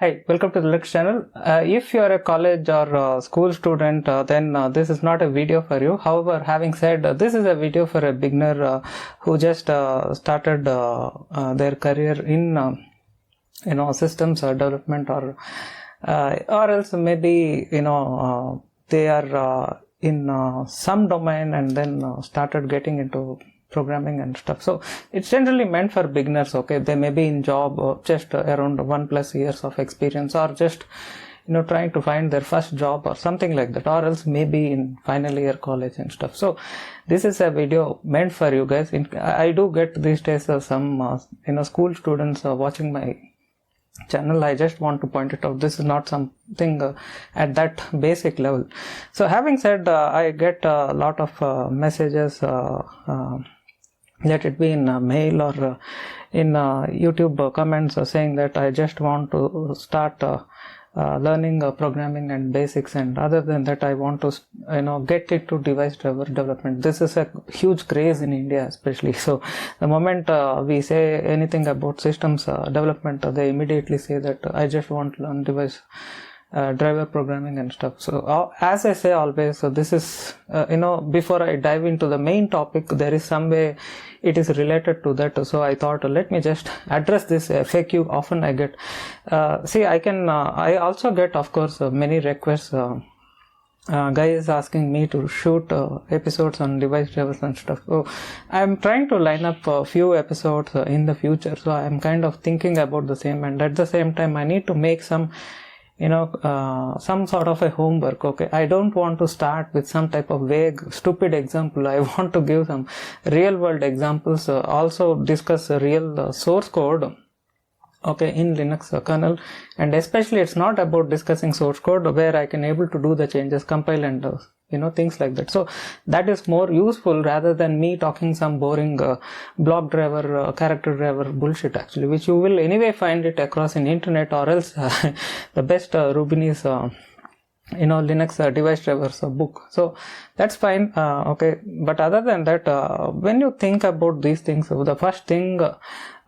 Hi, welcome to the Lux channel. If you are a college or school student, then this is not a video for you. However, having said, this is a video for a beginner who just started their career in systems development, or else maybe they are in some domain and then started getting into programming and stuff. So it's generally meant for beginners. Okay, they may be in job just around 1+ years of experience, or just trying to find their first job or something like that, or else maybe in final year college and stuff. So this is a video meant for you guys. I do get these days some school students watching my channel. I just want to point it out. This is not something at that basic level. So having said, I get a lot of messages, let it be in mail or in YouTube comments, saying that I just want to start learning programming and basics, and other than that I want to get into device driver development. This is a huge craze in India especially. So the moment we say anything about systems development, they immediately say that I just want to learn device driver programming and stuff. So as I say always, so this is before I dive into the main topic, there is some way it is related to that. So I thought, let me just address this FAQ. Often I get I also get, of course, many requests, guys asking me to shoot episodes on device drivers and stuff. So I'm trying to line up a few episodes in the future. So I'm kind of thinking about the same, and at the same time I need to make some sort of a homework. Okay, I don't want to start with some type of vague, stupid example. I want to give some real world examples, also discuss real source code, okay, in Linux kernel. And especially it's not about discussing source code where I can able to do the changes, compile and things like that. So that is more useful rather than me talking some boring block driver, character driver bullshit, actually, which you will anyway find it across in internet, or else the best Rubini's Linux device drivers book. So that's fine. Okay, but other than that, when you think about these things, the first thing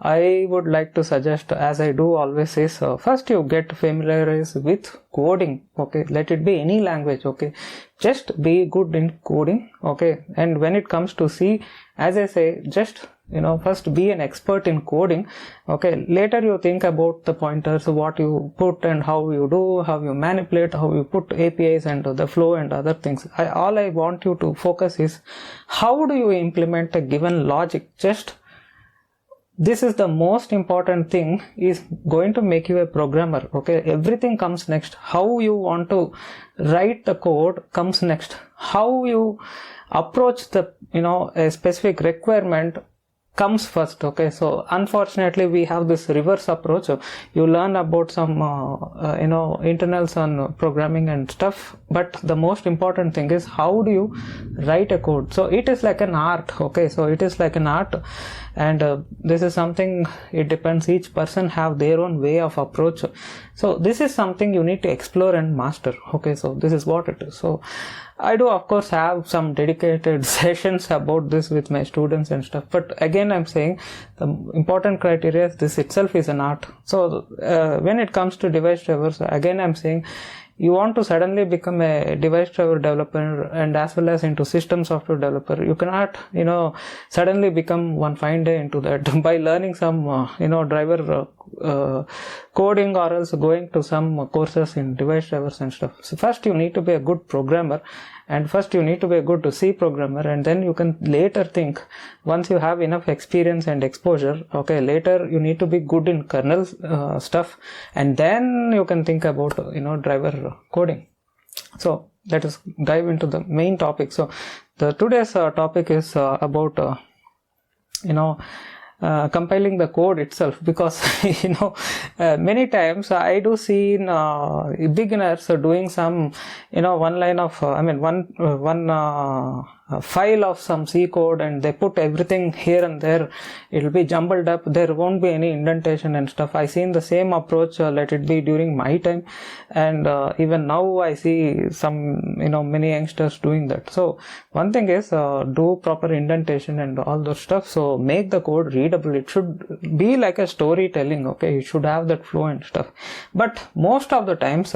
I would like to suggest, as I do always, is first you get familiarized with coding. Okay, let it be any language. Okay, just be good in coding. Okay, and when it comes to C, as I say, just first be an expert in coding. Okay, later you think about the pointers, what you put and how you do, how you manipulate, how you put APIs and the flow and other things. All I want you to focus is how do you implement a given logic. Just this is the most important thing, is going to make you a programmer. Okay, everything comes next. How you want to write the code comes next. How you approach the a specific requirement comes first. Okay, so unfortunately we have this reverse approach. You learn about some internals on programming and stuff, but the most important thing is how do you write a code. So it is like an art. Okay, so it is like an art, and this is something, it depends, each person have their own way of approach. So this is something you need to explore and master. Okay, so this is what it is. So I do, of course, have some dedicated sessions about this with my students and stuff, but again I'm saying the important criteria is this itself is an art. So when it comes to device drivers, again I'm saying, you want to suddenly become a device driver developer and as well as into system software developer, you cannot suddenly become one fine day into that by learning some driver coding, or else going to some courses in device drivers and stuff. So first you need to be a good programmer, and first you need to be a good C programmer, and then you can later think, once you have enough experience and exposure, okay, later you need to be good in kernel stuff, and then you can think about driver coding. So let us dive into the main topic. So the today's topic is about compiling the code itself, because many times I do see beginners doing some one line of one file of some C code and they put everything here and there, it will be jumbled up, there won't be any indentation and stuff. I seen the same approach, let it be during my time, and even now I see some, many youngsters doing that. So one thing is do proper indentation and all those stuff, so make the code readable. It should be like a storytelling, okay, you should have that flow and stuff. But most of the times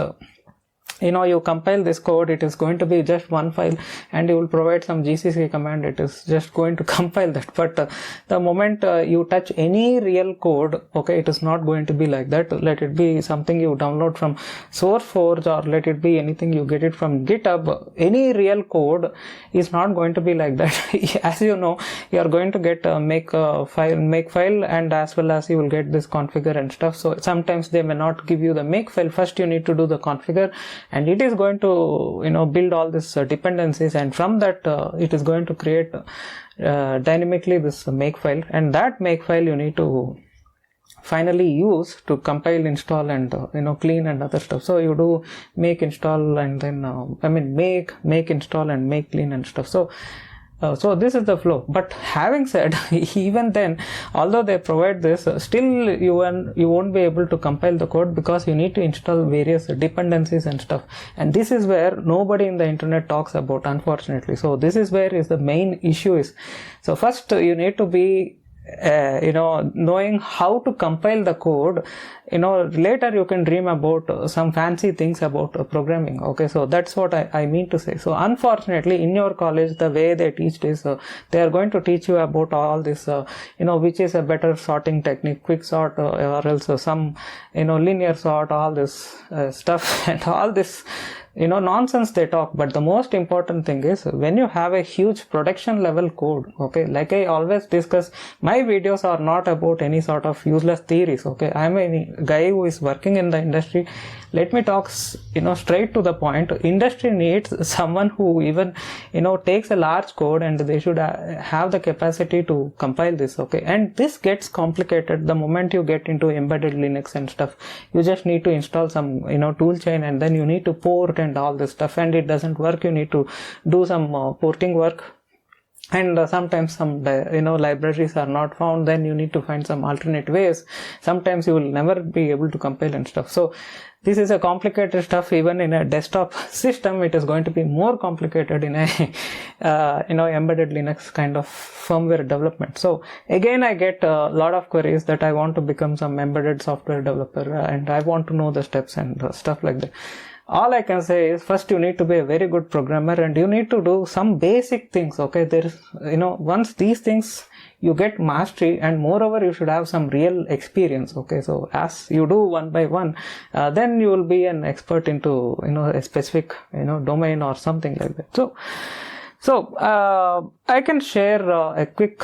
you compile this code, it is going to be just one file, and you will provide some GCC command, it is just going to compile that. But the moment you touch any real code, okay, it is not going to be like that. Let it be something you download from SourceForge, or let it be anything you get it from GitHub. Any real code is not going to be like that. As you know, you are going to get make file, and as well as you will get this configure and stuff. So sometimes they may not give you the make file. First you need to do the configure, and it is going to build all these dependencies, and from that it is going to create dynamically this make file, and that make file you need to finally use to compile, install, and clean and other stuff. So you do make, install, and then make, install, and make, clean and stuff. So this is the flow. But having said, even then, although they provide this, still you won't be able to compile the code, because you need to install various dependencies and stuff. And this is where nobody in the internet talks about, unfortunately. So this is where is the main issue is. So first you need to be knowing how to compile the code. Later you can dream about some fancy things about programming. Okay, so that's what I mean to say. So unfortunately, in your college, the way they teach is they are going to teach you about all this, which is a better sorting technique, quick sort, or else some, linear sort, all this stuff, and all this nonsense they talk. But the most important thing is, when you have a huge production level code, okay, like I always discuss, my videos are not about any sort of useless theories. Okay, I'm a guy who is working in the industry. Let me talk straight to the point. Industry needs someone who even takes a large code, and they should have the capacity to compile this. Okay, and this gets complicated the moment you get into embedded Linux and stuff. You just need to install some tool chain, and then you need to port and all this stuff, and it doesn't work. You need to do some porting work, and sometimes some libraries are not found. Then you need to find some alternate ways. Sometimes you will never be able to compile and stuff. So this is a complicated stuff. Even in a desktop system, it is going to be more complicated in a embedded Linux kind of firmware development. So again, I get a lot of queries that I want to become some embedded software developer, and I want to know the steps and stuff like that. All I can say is, first you need to be a very good programmer, and you need to do some basic things. Okay, there is once these things you get mastery, and moreover you should have some real experience. Okay, so as you do one by one, then you will be an expert into a specific domain or something like that. So I can share a quick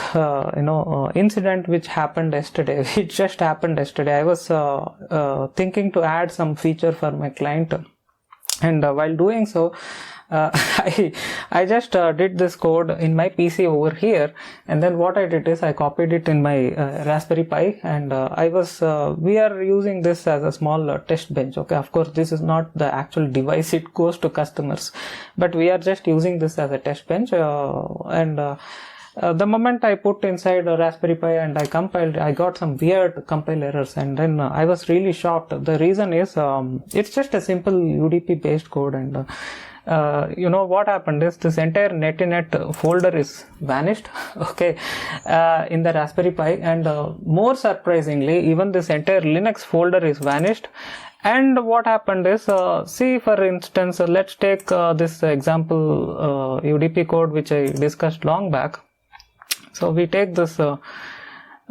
incident which happened yesterday. It just happened yesterday. I was thinking to add some feature for my client, and while doing so, I just did this code in my PC over here, and then what I did is I copied it in my Raspberry Pi, and we are using this as a small test bench. Okay, of course this is not the actual device, it goes to customers, but we are just using this as a test bench, the moment I put inside a Raspberry Pi and I compiled, I got some weird compile errors, and then I was really shocked. The reason is it's just a simple UDP based code, and what happened is this entire netinet folder is vanished, okay, in the Raspberry Pi, and more surprisingly, even this entire Linux folder is vanished. And what happened is, see, for instance, let's take this example UDP code which I discussed long back. So we take this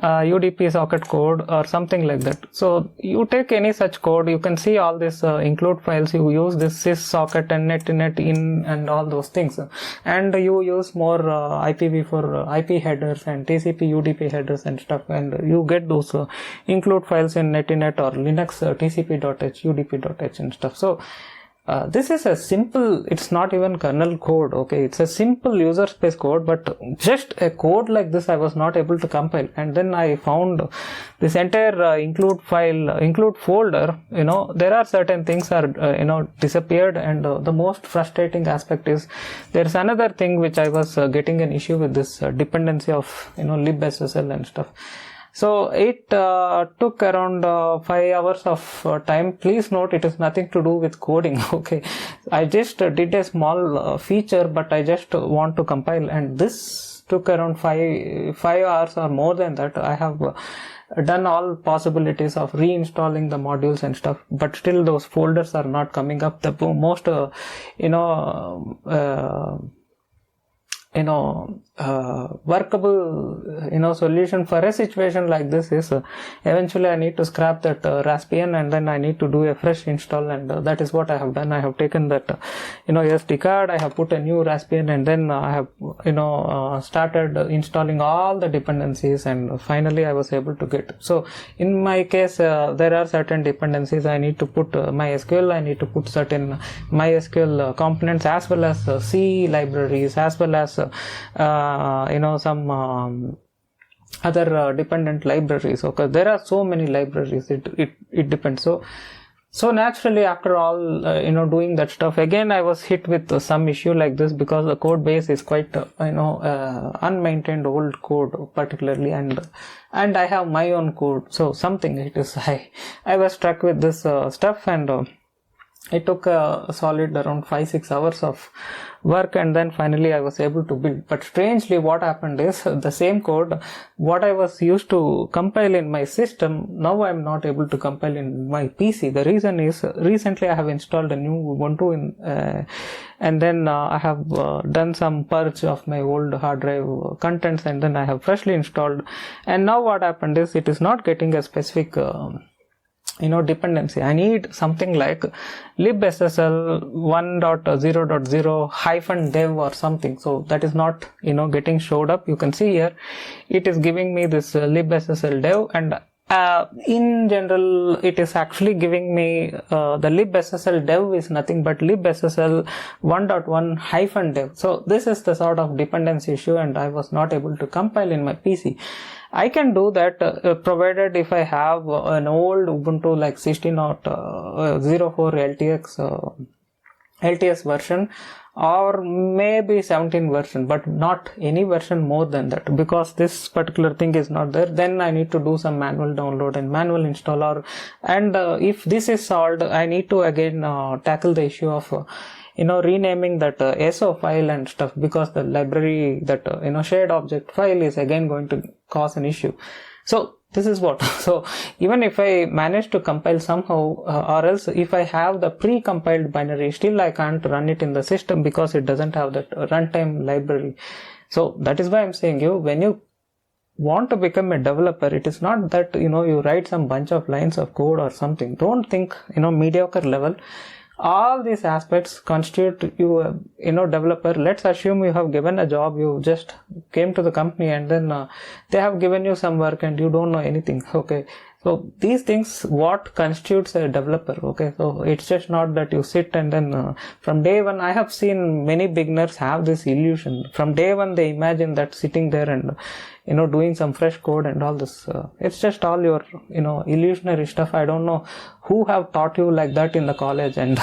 UDP socket code or something like that. So you take any such code, you can see all this include files, you use this sys socket and netinet in and all those things, and you use more IPv4 IP headers and TCP UDP headers and stuff, and you get those include files in netinet or Linux TCP.h, UDP.h and stuff. So this is a simple, it's not even kernel code, okay, it's a simple user space code, but just a code like this I was not able to compile. And then I found this entire include folder, there are certain things are disappeared. And the most frustrating aspect is there's another thing which I was getting an issue with, this dependency of libssl and stuff. So it took around 5 hours of time. Please note, it is nothing to do with coding. Okay, I just did a small feature, but I just want to compile, and this took around 5 hours or more than that. I have done all possibilities of reinstalling the modules and stuff, but still those folders are not coming up. The most workable solution for a situation like this is eventually I need to scrap that Raspbian, and then I need to do a fresh install, and that is what I have done. I have taken that SD card, I have put a new Raspbian, and then I have started installing all the dependencies, and finally I was able to get. So in my case, there are certain dependencies I need to put MySQL, I need to put certain MySQL components, as well as C libraries, as well as some other dependent libraries. Okay, there are so many libraries, it depends. So naturally, after all doing that stuff, again I was hit with some issue like this, because the code base is quite unmaintained old code particularly, and I have my own code. So something it is I was stuck with this stuff, and it took a solid around 5-6 hours of work, and then finally I was able to build. But strangely, what happened is the same code what I was used to compile in my system, now I am not able to compile in my PC. The reason is recently I have installed a new Ubuntu and then I have done some purge of my old hard drive contents, and then I have freshly installed, and now what happened is it is not getting a specific dependency. I need something like libssl 1.0.0-dev or something. So that is not getting showed up. You can see here it is giving me this libssl dev, and in general it is actually giving me the libssl dev is nothing but libssl 1.1-dev. So this is the sort of dependency issue, and I was not able to compile in my PC. I can do that provided if I have an old Ubuntu like 16.04 LTS version, or maybe 17 version, but not any version more than that, because this particular thing is not there. Then I need to do some manual download and manual install, and if this is solved, I need to again tackle the issue of renaming that SO file and stuff, because the library that shared object file is again going to cause an issue. So this is what. So even if I manage to compile somehow, or else if I have the pre-compiled binary, still I can't run it in the system because it doesn't have that runtime library. So that is why I'm saying when you want to become a developer, it is not that you write some bunch of lines of code or something. Don't think mediocre level. All these aspects constitute you a developer. Let's assume you have given a job, you just came to the company, and then they have given you some work and you don't know anything. Okay, so these things what constitutes a developer. Okay, so it's just not that you sit and then from day one, I have seen many beginners have this illusion. From day one they imagine that sitting there and doing some fresh code and all this, it's just all your illusionary stuff. I don't know who have taught you like that in the college, and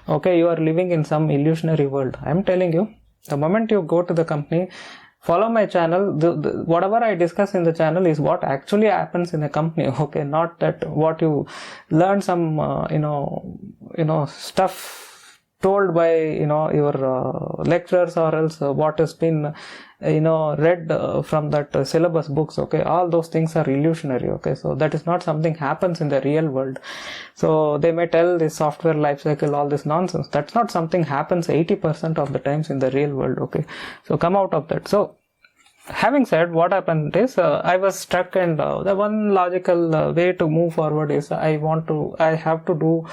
okay, you are living in some illusionary world. I'm telling you, the moment you go to the company, follow my channel, whatever I discuss in the channel is what actually happens in a company. Okay, not that what you learn some stuff told by your lecturers, or else what has been read from that syllabus books. Okay, all those things are illusionary. Okay, so that is not something happens in the real world. So they may tell this software lifecycle, all this nonsense. That's not something happens 80% of the times in the real world. Okay, so come out of that. So having said, what happened is I was stuck, and the one logical way to move forward is I have to do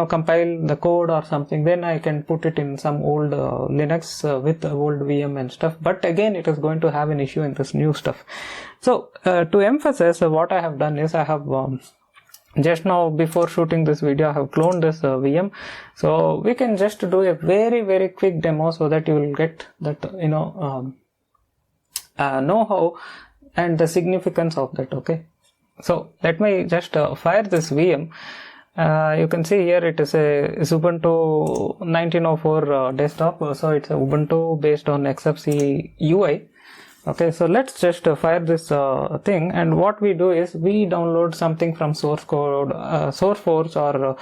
compile the code or something, then I can put it in some old Linux with the old VM and stuff. But again, it is going to have an issue in this new stuff. So to emphasize, what I have done is I have just now before shooting this video I have cloned this VM, so we can just do a very quick demo so that you will get that know-how and the significance of that. Okay, so let me just fire this VM. You can see here it is a Ubuntu 1904 desktop, so it's a Ubuntu based on XFC UI. Okay, so let's just fire this thing, and what we do is we download something from source code, SourceForge, or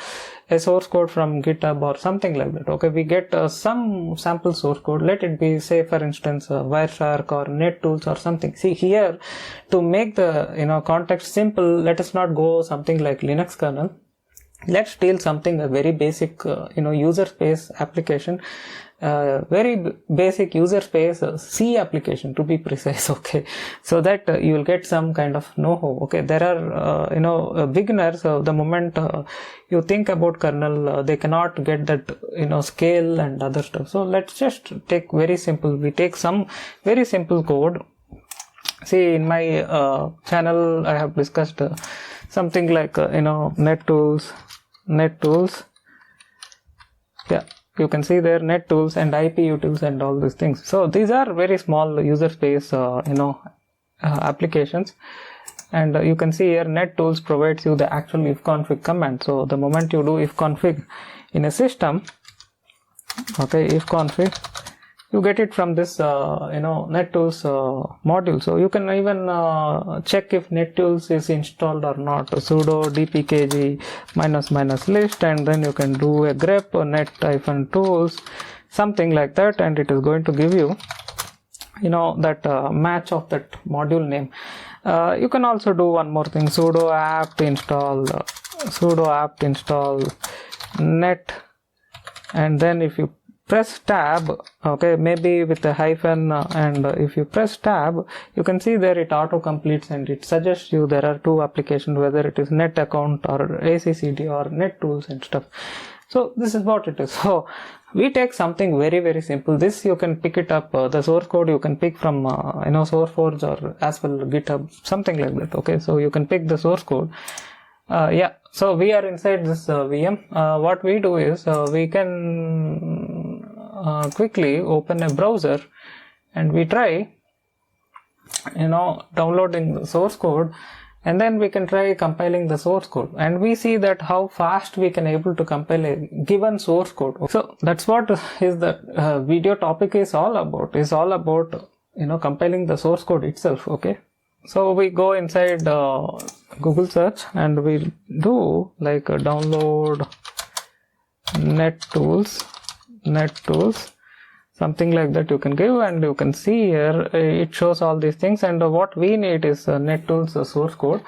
a source code from GitHub or something like that. Okay, we get some sample source code. Let it be, say for instance, Wireshark or NetTools or something. See here, to make the context simple, let us not go something like Linux kernel. Let's steal something, a very basic user space application, very basic user space C application to be precise. Okay, so that you will get some kind of know-how. Okay, there are beginners, the moment you think about kernel, they cannot get that scale and other stuff. So let's just take very simple, we take some very simple code. See, in my channel I have discussed something like NetTools. Yeah, you can see there NetTools and IP utils and all these things. So these are very small user space applications, and you can see here NetTools provides you the actual ifconfig command. So the moment you do ifconfig in a system, okay, ifconfig, you get it from this NetTools module. So you can even check if NetTools is installed or not. Sudo dpkg --list, and then you can do a grep net-tools, something like that, and it is going to give you that match of that module name. You can also do one more thing, sudo apt install net, and then if you press tab, okay, maybe with a hyphen, and if you press tab, you can see there it auto completes and it suggests you there are two applications, whether it is net account or ACCD or NetTools and stuff. So this is what it is. So we take something very simple. This you can pick it up, the source code you can pick from SourceForge or as well GitHub, something like that. Okay, so you can pick the source code. Yeah, so we are inside this VM. What we do is we can quickly open a browser and we try downloading the source code, and then we can try compiling the source code, and we see that how fast we can able to compile a given source code. So that's what is the video topic is all about. Is all about compiling the source code itself. Okay, so we go inside Google search and we do like download NetTools, something like that you can give, and you can see here it shows all these things, and what we need is NetTools source code.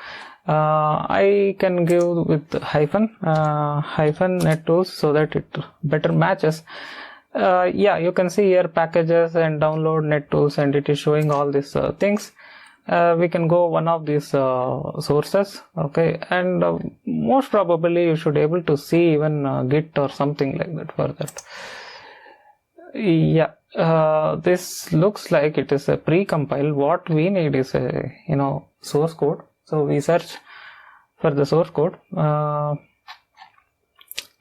I can give with hyphen NetTools so that it better matches. Yeah, you can see here packages and download NetTools, and it is showing all these things. We can go one of these sources. Okay, and most probably you should able to see even Git or something like that for that. Yeah, this looks like it is a pre-compile. What we need is a source code. So we search for the source code. I'm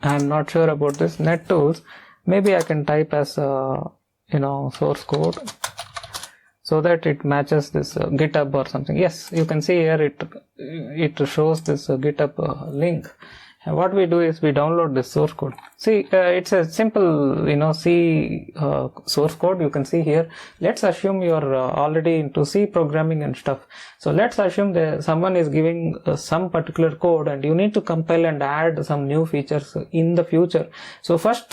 not sure about this NetTools. Maybe I can type as source code so that it matches this GitHub or something. Yes, you can see here it shows this GitHub link. And what we do is we download this source code. See, it's a simple C source code. You can see here. Let's assume you're already into C programming and stuff. So let's assume that someone is giving some particular code and you need to compile and add some new features in the future. So first,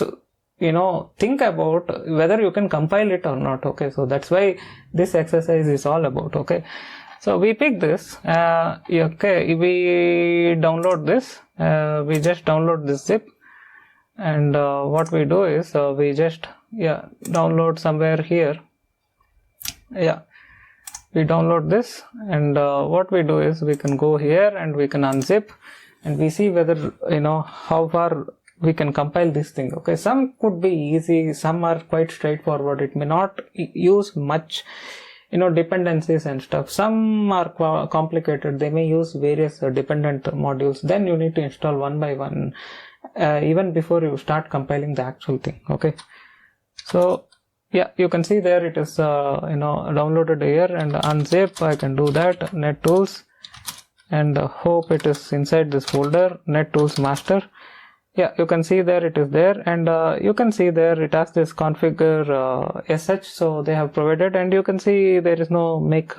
think about whether you can compile it or not. Okay, so that's why this exercise is all about. Okay, so we pick this. Okay, we download this. We just download this zip, and what we do is we just download somewhere here. Yeah, we download this, and what we do is we can go here and we can unzip, and we see whether how far we can compile this thing. Okay, some could be easy, some are quite straightforward. It may not use much dependencies and stuff. Some are complicated, they may use various dependent modules, then you need to install one by one even before you start compiling the actual thing. Okay, so yeah, you can see there it is downloaded here, and unzip, I can do that, nettools, and hope it is inside this folder, nettools master. Yeah, you can see there it is there, and you can see there it has this configure sh, so they have provided, and you can see there is no make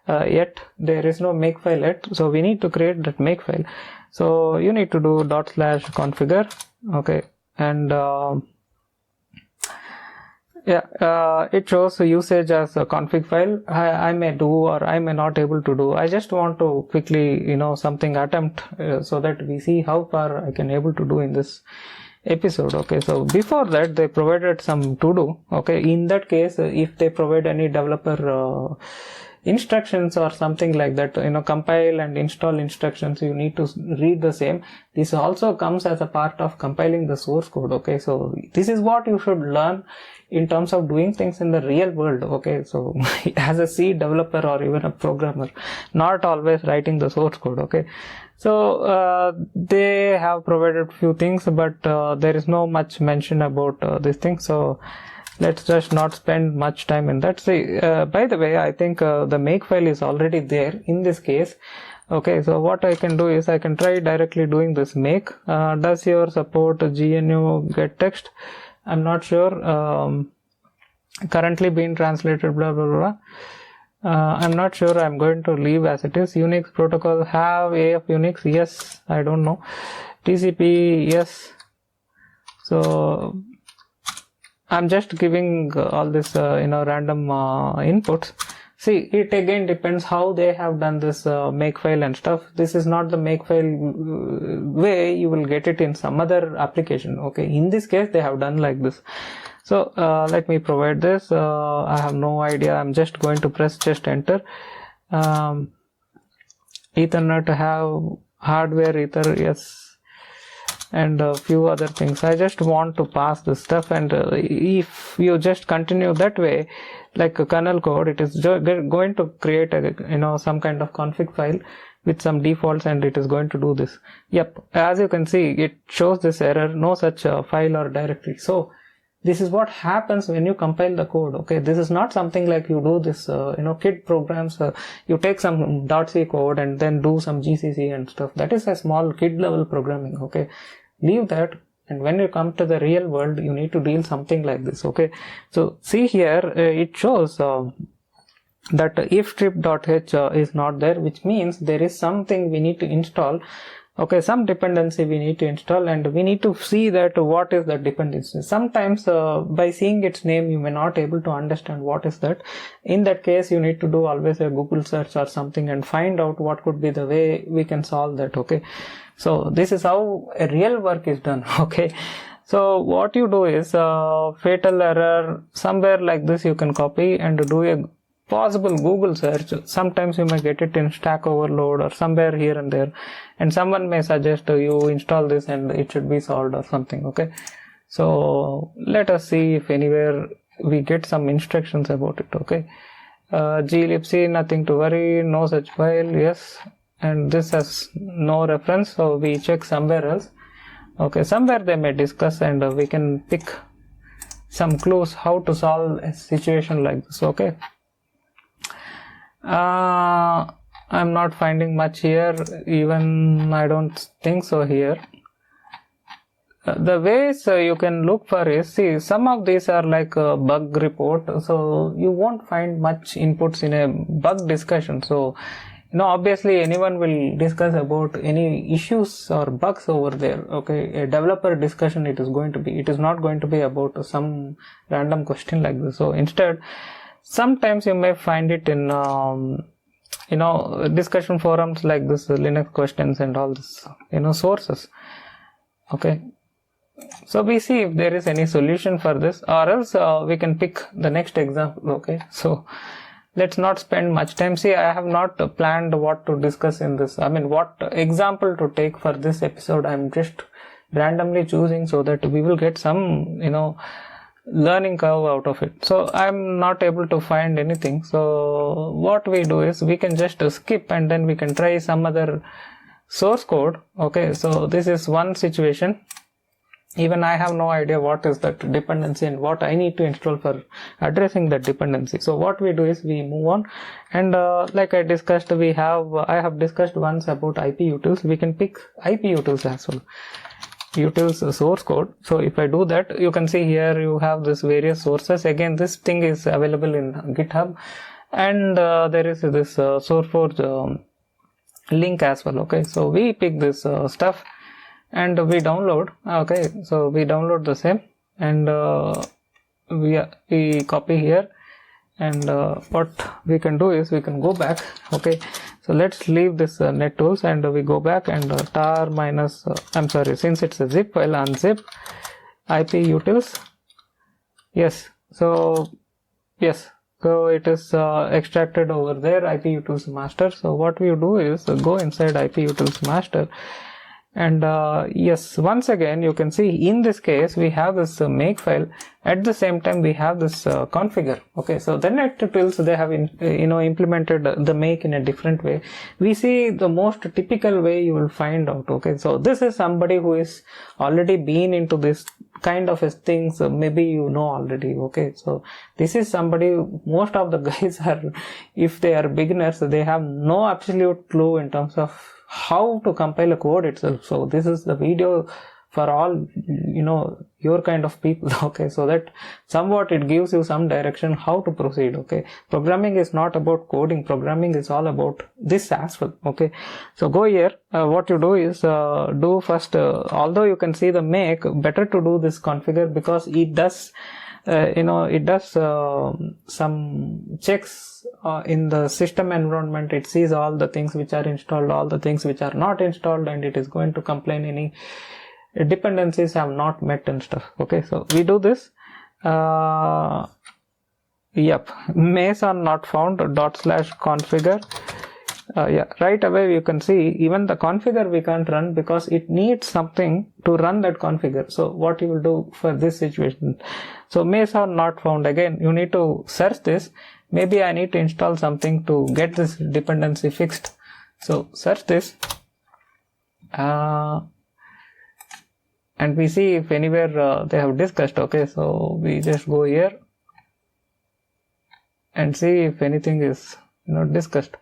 yet, there is no make file yet, so we need to create that make file. So you need to do /configure, okay, and it shows usage as a config file. I may do or I may not able to do. I just want to quickly something attempt so that we see how far I can able to do in this episode. Okay, so before that they provided some to do. Okay, in that case, if they provide any developer instructions or something like that, compile and install instructions, you need to read the same. This also comes as a part of compiling the source code. Okay, so this is what you should learn in terms of doing things in the real world. Okay, so as a C developer or even a programmer, not always writing the source code. Okay, so they have provided few things, but there is no much mention about this thing, so let's just not spend much time in that. See, by the way, I think the make file is already there in this case. Okay, so what I can do is I can try directly doing this make. Does your support GNU get text? I'm not sure. Currently being translated, blah blah blah. I'm not sure. I'm going to leave as it is. Unix protocol have AF Unix? Yes. I don't know. TCP? Yes. So I'm just giving all this random inputs. See, it again depends how they have done this make file and stuff. This is not the make file way you will get it in some other application. Okay, in this case they have done like this. So let me provide this. I have no idea. I'm just going to press just enter. Ethernet have hardware ether, yes, and a few other things. I just want to pass this stuff, and if you just continue that way, like a kernel code, it is going to create a some kind of config file with some defaults, and it is going to do this. Yep, as you can see, it shows this error, no such file or directory. So this is what happens when you compile the code. Okay, this is not something like you do this kid programs, you take some .c code and then do some GCC and stuff. That is a small kid level programming. Okay, leave that, and when you come to the real world, you need to deal something like this. Okay, so see here, it shows that if strip.h is not there, which means there is something we need to install. Okay, some dependency we need to install, and we need to see that what is the dependency. Sometimes by seeing its name you may not able to understand what is that. In that case, you need to do always a Google search or something and find out what could be the way we can solve that. Okay, so this is how a real work is done. Okay, so what you do is fatal error somewhere like this, you can copy and do a possible Google search. Sometimes you may get it in Stack Overload or somewhere here and there, and someone may suggest you install this and it should be solved or something. Okay, so let us see if anywhere we get some instructions about it. Okay, glibc, nothing to worry, no such file, yes, and this has no reference, so we check somewhere else. Okay, somewhere they may discuss, and we can pick some clues how to solve a situation like this. Okay, I'm not finding much here, even I don't think so here. The ways you can look for is, see, some of these are like a bug report, so you won't find much inputs in a bug discussion. So obviously anyone will discuss about any issues or bugs over there. Okay, a developer discussion it is not going to be about some random question like this. So instead, sometimes you may find it in discussion forums like this, Linux questions and all this sources. Okay, so we see if there is any solution for this, or else we can pick the next example. Okay, so let's not spend much time. See, I have not planned what to discuss in this. I mean, what example to take for this episode. I'm just randomly choosing so that we will get some learning curve out of it. So I'm not able to find anything. So what we do is we can just skip and then we can try some other source code. Okay, so this is one situation. Even I have no idea what is that dependency and what I need to install for addressing that dependency. So what we do is we move on, and like I discussed, I have discussed once about IP utils. We can pick IP utils as well, utils source code. So if I do that, you can see here you have this various sources. Again, this thing is available in GitHub, and there is this SourceForge link as well. Okay, so we pick this stuff and we download. Okay, so we download the same, and we copy here, and what we can do is we can go back. Okay, so let's leave this nettools and we go back, and tar minus I'm sorry, since it's a zip file, unzip IP utils. Yes, so it is extracted over there, IP utils master. So what we do is go inside IP utils master, and yes, once again you can see in this case we have this make file. At the same time we have this configure. Okay, so the nettools, they have implemented the make in a different way. We see the most typical way you will find out. Okay, so this is somebody who is already been into this kind of things, maybe you know already. Okay, so this is somebody, most of the guys are, if they are beginners, they have no absolute clue in terms of how to compile a code itself. So this is the video for all your kind of people. Okay, so that somewhat it gives you some direction how to proceed. Okay, programming is not about coding, programming is all about this as well. Okay, so go here, what you do is do first, although you can see the make, better to do this configure, because it does some checks in the system environment. It sees all the things which are installed, all the things which are not installed, and it is going to complain any dependencies have not met and stuff. Okay, so we do this. Mason not found /configure. Right away you can see even the configure we can't run because it needs something to run that configure. So what you will do for this situation? So Mason not found, again you need to search this. Maybe I need to install something to get this dependency fixed. So search this, and we see if anywhere they have discussed. Okay, so we just go here and see if anything is discussed.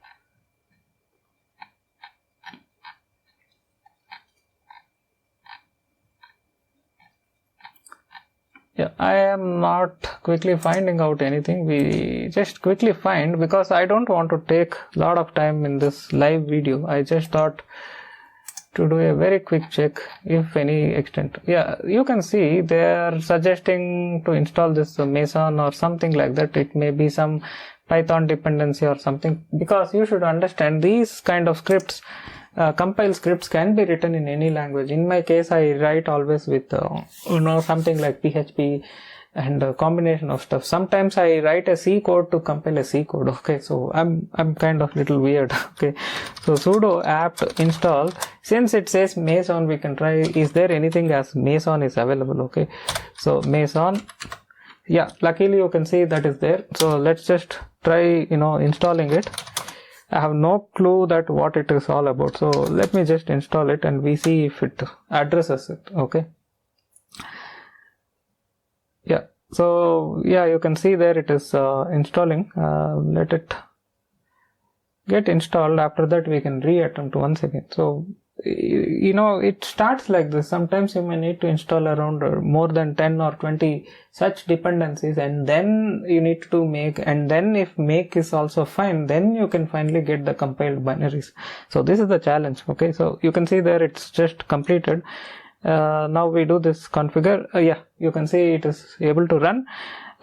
Yeah, I am not quickly finding out anything. We just quickly find, because I don't want to take a lot of time in this live video. I just thought to do a very quick check if any extent. Yeah, you can see they are suggesting to install this Mason or something like that. It may be some Python dependency or something, because you should understand these kind of scripts, compile scripts can be written in any language. In my case, I write always with something like PHP and a combination of stuff. Sometimes I write a C code to compile a C code. Okay, so I'm kind of little weird. Okay, so sudo apt install. Since it says Mason, we can try, is there anything as Mason is available? Okay, so Mason, yeah, luckily you can see that is there. So let's just try installing it. I have no clue that what it is all about. So let me just install it and we see if it addresses it. Okay. Yeah. So yeah, you can see there it is installing. Let it get installed. After that we can reattempt once again. So it starts like this. Sometimes you may need to install around more than 10 or 20 such dependencies, and then you need to do make, and then if make is also fine, then you can finally get the compiled binaries. So this is the challenge. Okay, so you can see there it's just completed. Now we do this configure. Yeah, you can see it is able to run.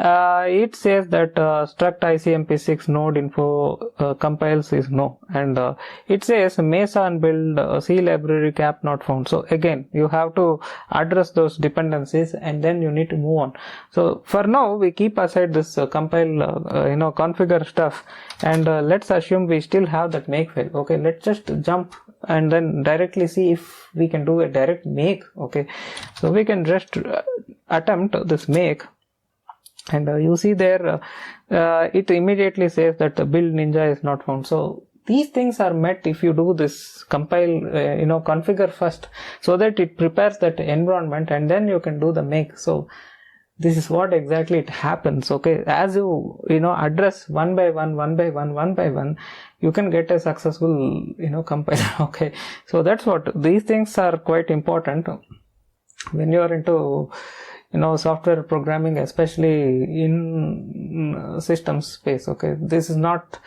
It says that struct ICMP6 node info compiles is no, and it says Mason build C library cap not found. So again you have to address those dependencies and then you need to move on. So for now we keep aside this compile configure stuff, and let's assume we still have that make file. Okay, let's just jump and then directly see if we can do a direct make. Okay, so we can just attempt this make. and you see there it immediately says that the build ninja is not found. So these things are met if you do this compile, configure first, so that it prepares that environment, and then you can do the make. So this is what exactly it happens. Okay, as you address one by one, you can get a successful compiler. Okay, so that's what these things are quite important when you are into software programming, especially in systems space. Okay, this is not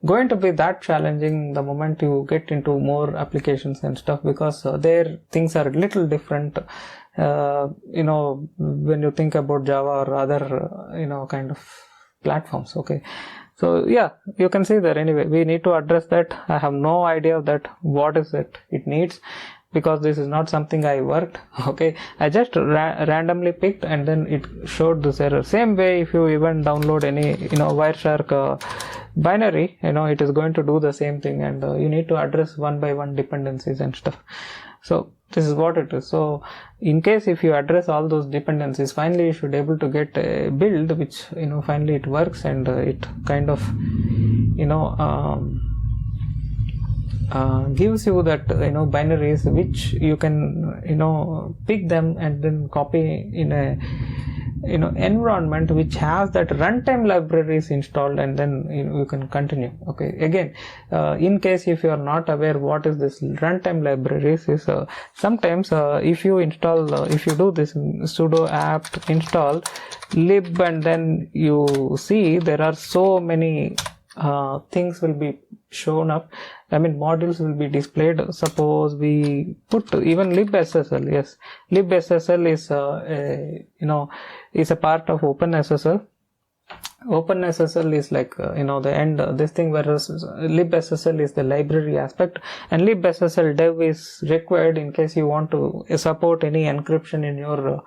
going to be that challenging the moment you get into more applications and stuff, because there things are a little different. When you think about Java or other kind of platforms. Okay, so yeah, you can see there. Anyway, we need to address that. I have no idea that what is it needs, because this is not something I worked. Okay, I just randomly picked, and then it showed this error. Same way, if you even download any Wireshark binary, it is going to do the same thing, and you need to address one by one dependencies and stuff. So this is what it is. So in case if you address all those dependencies, finally you should be able to get a build which finally it works, and it kind of gives you that binaries which you can pick them and then copy in a environment which has that runtime libraries installed, and then you can continue. Okay, again, in case if you are not aware what is this runtime libraries is, sometimes if you install if you do this sudo apt install lib, and then you see there are so many things will be shown up. I mean, modules will be displayed. Suppose we put even libssl. Yes, libssl is is a part of OpenSSL. OpenSSL is like the end this thing, whereas libssl is the library aspect, and libssl dev is required in case you want to support any encryption in your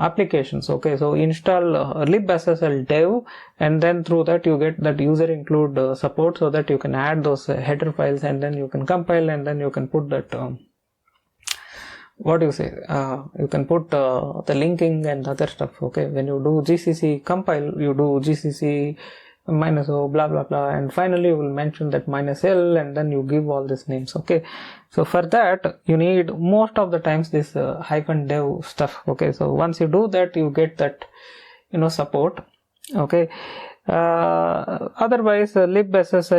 applications. Okay, so install libssl dev, and then through that you get that user include support, so that you can add those header files, and then you can compile, and then you can put that what do you say, you can put the linking and other stuff. Okay, when you do gcc compile, you do gcc -o blah blah blah, and finally you will mention that -l, and then you give all these names. Okay, so for that you need most of the times this -dev stuff. Okay, so once you do that, you get that support. Okay, otherwise libssh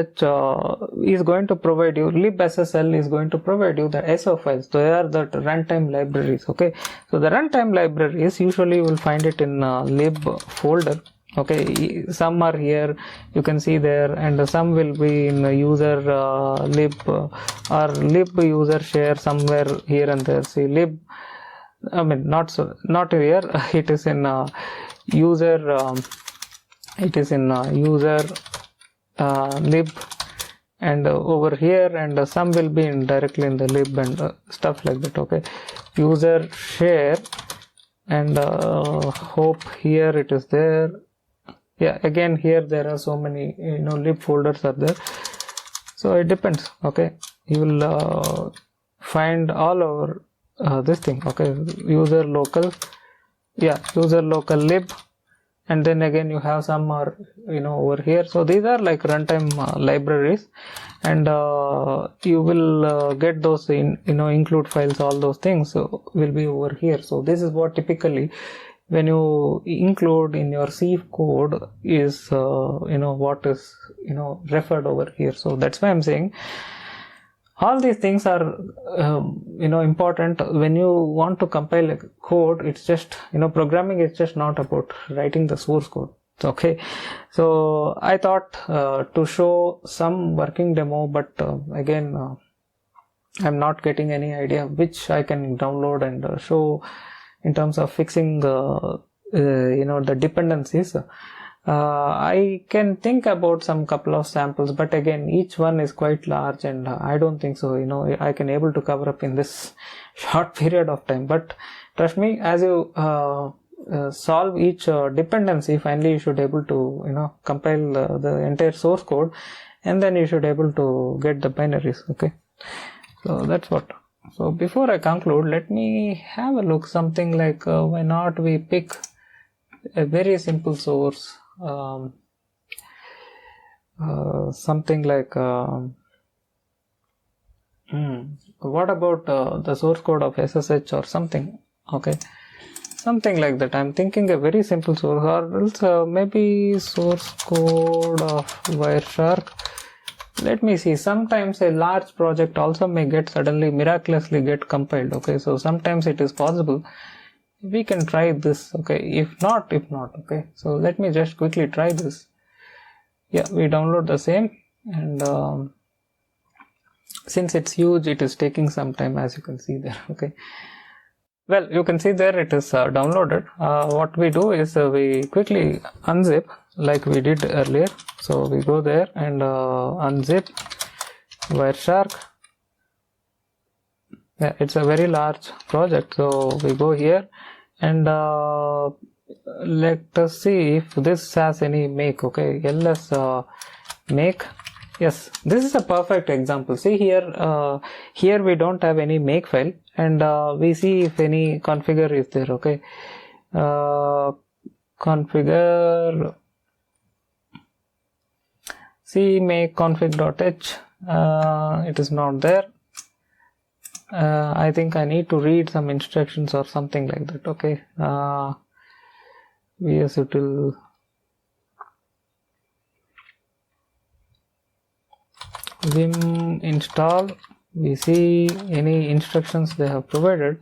is going to provide you, libssl is going to provide you the SO files. They are the runtime libraries. Okay, so the runtime libraries usually you will find it in lib folder. Okay, some are here, you can see there, and some will be in user lib or lib user share somewhere here and there. See lib, I mean not here. It is in user. It is in user lib, and over here, and some will be in directly in the lib and stuff like that. Okay, user share, and hope here it is there. Yeah, again here there are so many lib folders are there, so it depends. Okay, you will find all over this thing. Okay, user local, yeah, user local lib, and then again you have some are over here. So these are like runtime libraries, and you will get those in include files, all those things will be over here. So this is what typically when you include in your C code is what is referred over here. So that's why I'm saying all these things are important when you want to compile a code. It's just programming is just not about writing the source code. Okay, so I thought to show some working demo, but again I'm not getting any idea which I can download and show in terms of fixing the dependencies. I can think about some couple of samples, but again each one is quite large, and I don't think so I can able to cover up in this short period of time. But trust me, as you solve each dependency, finally you should able to compile the entire source code, and then you should able to get the binaries. Okay, so that's what. So before I conclude, let me have a look something like why not we pick a very simple source, something like what about the source code of SSH or something? Okay, something like that. I'm thinking a very simple source, or else maybe source code of Wireshark. Let me see. Sometimes a large project also may get suddenly miraculously get compiled. Okay, so sometimes it is possible. We can try this. Okay, if not, okay. So let me just quickly try this. Yeah, we download the same, and since it's huge, it is taking some time, as you can see there. Okay, well, you can see there it is downloaded. What we do is we quickly unzip like we did earlier. So we go there and unzip Wireshark. Yeah, it's a very large project, so we go here and let us see if this has any make. Okay, ls make. Yes, this is a perfect example. See here, here we don't have any make file, and we see if any configure is there. Okay, configure see make config.h. It is not there. I think I need to read some instructions or something like that. Okay, vsutil vim install. We see any instructions they have provided.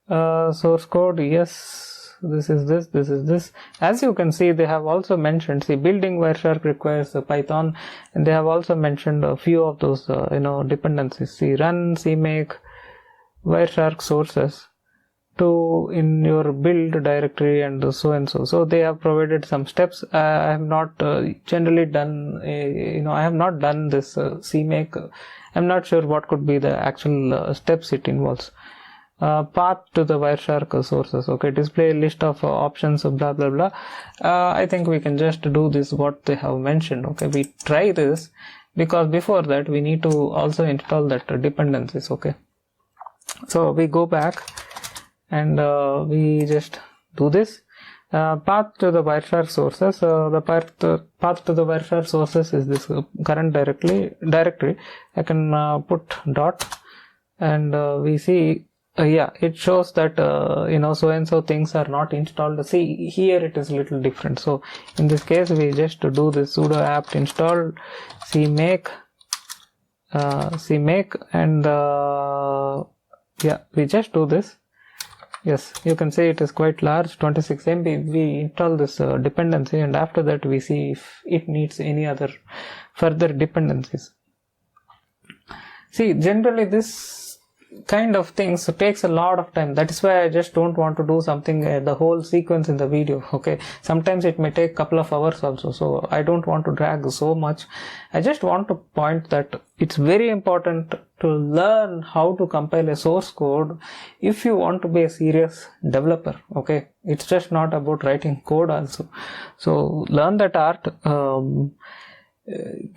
Source code, yes, this is this. As you can see, they have also mentioned, see, building Wireshark requires Python, and they have also mentioned a few of those dependencies. See, run cmake Wireshark sources to in your build directory and so and so. So they have provided some steps. I have not generally done I have not done this cmake. I'm not sure what could be the actual steps it involves. Path to the Wireshark sources. Okay, display list of options, blah blah blah. I think we can just do this what they have mentioned. Okay, we try this because before that we need to also install that dependencies. Okay, so we go back and we just do this. Path to the Wireshark sources. The path to the Wireshark sources is this current directory. I can put dot, and we see. Yeah, it shows that so and so things are not installed. See, here it is a little different. So in this case, we just do this sudo apt install cmake and yeah, we just do this. Yes, you can see it is quite large, 26 MB. We install this dependency, and after that we see if it needs any other further dependencies. See, generally this kind of things takes a lot of time. That is why I just don't want to do something the whole sequence in the video. Okay, sometimes it may take couple of hours also, so I don't want to drag so much. I just want to point that it's very important to learn how to compile a source code if you want to be a serious developer. Okay, it's just not about writing code also. So learn that art.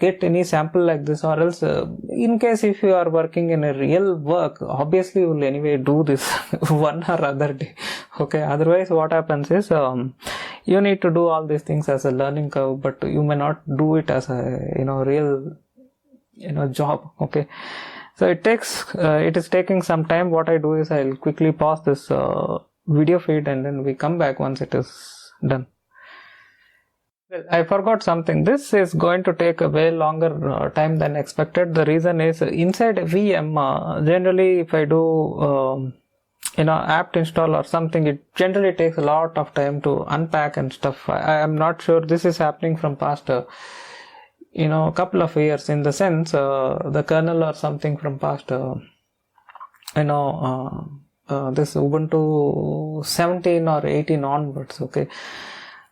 Get any sample like this, or else in case if you are working in a real work, obviously you will anyway do this one or other day. Okay, otherwise what happens is you need to do all these things as a learning curve, but you may not do it as a real job. Okay, so it is taking some time. What I do is I'll quickly pause this video feed and then we come back once it is done. Well, I forgot something. This is going to take a way longer time than expected. The reason is inside VM, generally if I do apt install or something, it generally takes a lot of time to unpack and stuff. I am not sure this is happening from past couple of years, in the sense the kernel or something from past this Ubuntu 17 or 18 onwards. Okay,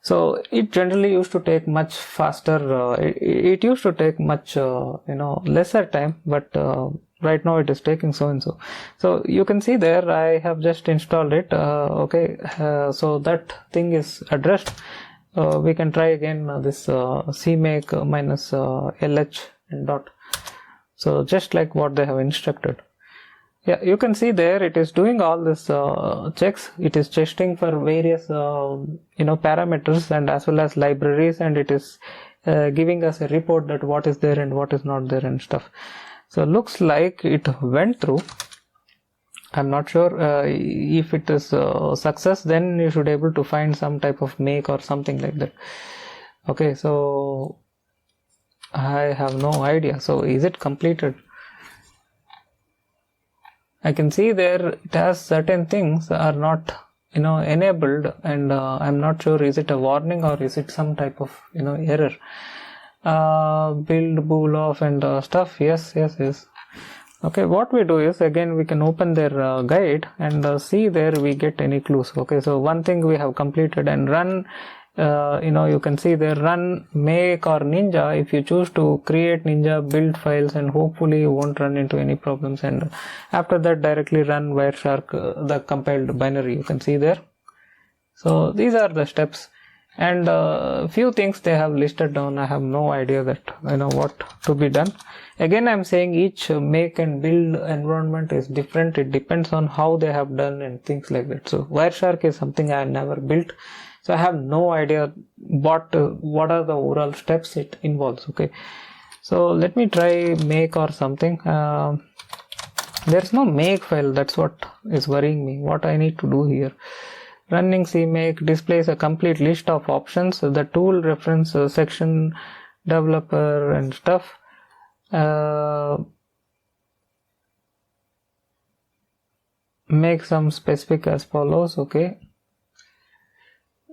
so it generally used to take much faster. It used to take much lesser time, but right now it is taking so and so. So you can see there I have just installed it. Okay, so that thing is addressed. We can try again this cmake minus lh and dot. So just like what they have instructed. Yeah, you can see there it is doing all this checks. It is testing for various parameters and as well as libraries, and it is giving us a report that what is there and what is not there and stuff. So looks like it went through. I'm not sure if it is success, then you should able to find some type of make or something like that. Okay, so I have no idea. So is it completed? I can see there it has certain things are not enabled, and I'm not sure is it a warning or is it some type of error. Build bool off and stuff. Yes. Okay, what we do is, again we can open their guide and see there we get any clues. Okay, so one thing we have completed, and run, you can see there run make or ninja if you choose to create ninja build files, and hopefully you won't run into any problems. And after that directly run Wireshark, the compiled binary, you can see there. So these are the steps, and few things they have listed down. I have no idea that what to be done. Again, I'm saying each make and build environment is different. It depends on how they have done and things like that. So Wireshark is something I have never built, so I have no idea what are the overall steps it involves. Okay, so let me try make or something. There's no make file. That's what is worrying me. What I need to do here. Running CMake displays a complete list of options. The tool reference section, developer and stuff. Make some specific as follows. Okay,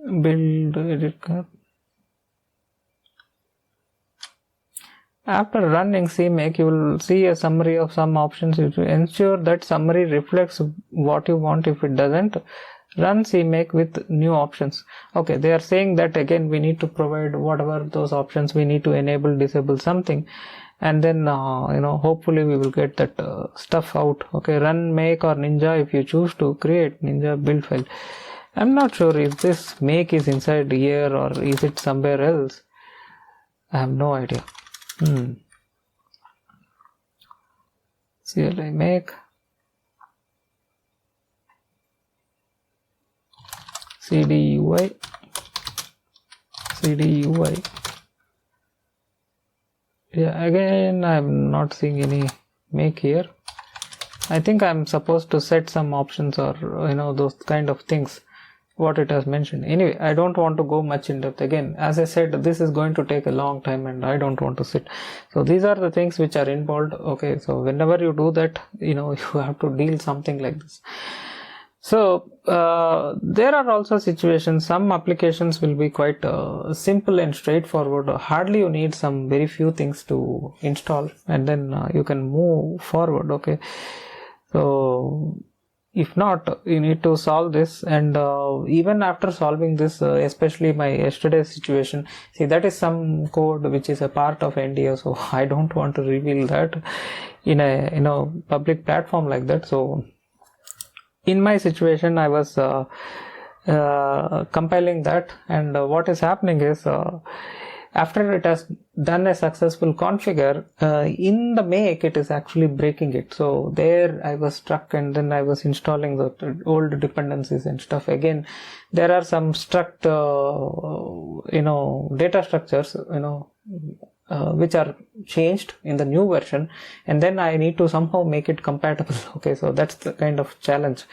build edit card. After running CMake, you will see a summary of some options. You should ensure that summary reflects what you want. If it doesn't, run CMake with new options. Okay, they are saying that again we need to provide whatever those options we need to enable, disable something, and then hopefully we will get that stuff out. Okay, run make or ninja if you choose to create ninja build file. I'm not sure if this make is inside here or is it somewhere else. I have no idea. CLI make CDUI. Yeah, again I'm not seeing any make here. I think I'm supposed to set some options or those kind of things what it has mentioned. Anyway, I don't want to go much in depth. Again, as I said, this is going to take a long time and I don't want to sit. So these are the things which are involved. Okay, so whenever you do that, you have to deal something like this. So there are also situations, some applications will be quite simple and straightforward. Hardly you need some very few things to install, and then you can move forward. Okay, so if not, you need to solve this, and even after solving this, especially my yesterday's situation, see that is some code which is a part of NDA, so I don't want to reveal that in a public platform like that. So in my situation, I was compiling that, and what is happening is after it has done a successful configure, in the make it is actually breaking it. So there I was stuck, and then I was installing the old dependencies and stuff. Again, there are some struct data structures which are changed in the new version, and then I need to somehow make it compatible. Okay, so that's the kind of challenge.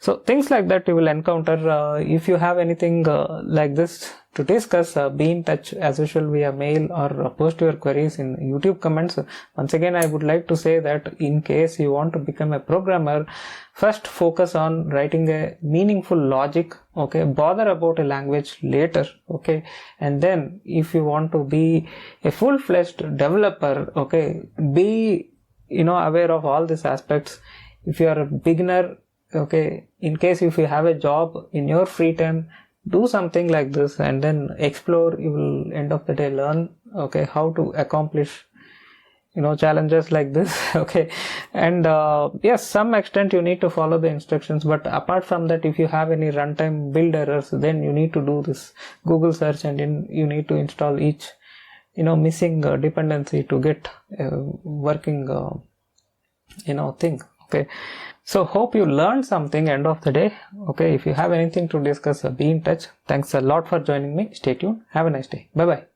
So things like that you will encounter. If you have anything like this to discuss, be in touch as usual via mail or post your queries in YouTube comments. Once again, I would like to say that in case you want to become a programmer, first focus on writing a meaningful logic. Okay, bother about a language later. Okay, and then if you want to be a full-fledged developer, okay, be aware of all these aspects. If you are a beginner, okay, in case if you have a job in your free time, do something like this and then explore. You will end of the day learn, okay, how to accomplish challenges like this. Okay, and yes, some extent you need to follow the instructions, but apart from that, if you have any runtime build errors, then you need to do this Google search, and then you need to install each missing dependency to get a working thing. Okay, so hope you learned something end of the day. Okay, if you have anything to discuss, be in touch. Thanks a lot for joining me. Stay tuned. Have a nice day. Bye bye.